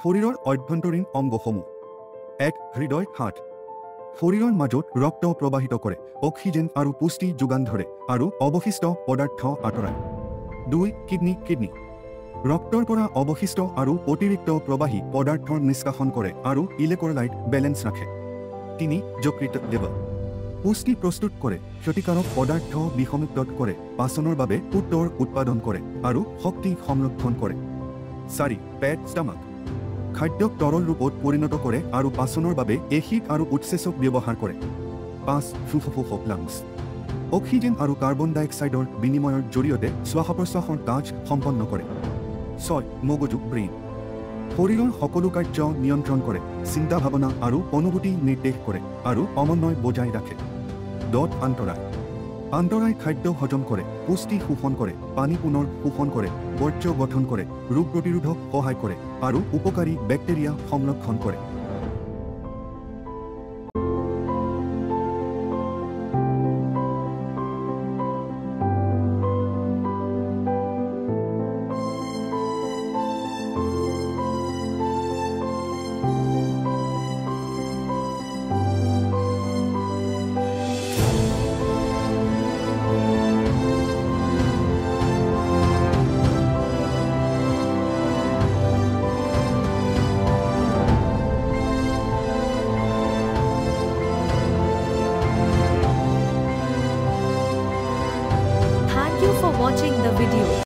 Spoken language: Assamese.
শৰীৰৰ অভ্যন্তৰীণ অংগসমূহ। 1. হৃদয় হাৰ্ট। শৰীৰৰ মাজত ৰক্ত প্ৰবাহিত কৰে, অক্সিজেন আৰু পুষ্টি যোগান ধৰে আৰু অৱশিষ্ট পদাৰ্থ আঁতৰায়। 2. কিডনী। ৰক্তৰ পৰা অৱশিষ্ট আৰু অতিৰিক্ত প্ৰবাহী পদাৰ্থৰ নিষ্কাশন কৰে আৰু ইলেক্ট্ৰলাইট বেলেন্স ৰাখে। 3. যকৃত লিভাৰ। পুষ্টি প্ৰস্তুত কৰে, ক্ষতিকাৰক পদাৰ্থ বিষমুক্ত কৰে, পাচনৰ বাবে উত্তৰ উৎপাদন কৰে আৰু শক্তি সংৰক্ষণ কৰে। 4. পেট ষ্টামাক। খাদ্যক তৰল ৰূপত পৰিণত কৰে আৰু পাচনৰ বাবে এসিড আৰু উৎসেচক ব্যৱহাৰ কৰে। 5. ফুফুস লাংছ। অক্সিজেন আৰু কাৰ্বন ডাই অক্সাইডৰ বিনিময়ৰ জৰিয়তে শ্বাস প্ৰশ্বাসৰ কাজ সম্পন্ন কৰে। 6. মগজু ব্ৰেইন। শৰীৰৰ সকলো কাৰ্য নিয়ন্ত্ৰণ কৰে, চিন্তা ভাৱনা আৰু অনুভূতি নিৰ্দেশ কৰে আৰু সমন্বয় বজাই ৰাখে। 10. আন্তৰাই খাদ্য হজম কৰে, পুষ্টি শোষণ কৰে, পানী পুনৰ শোষণ কৰে, বৰ্জ্য গঠন কৰে, ৰোগ প্ৰতিৰোধক সহায় কৰে আৰু উপকাৰী বেক্টেৰিয়া সংৰক্ষণ কৰে।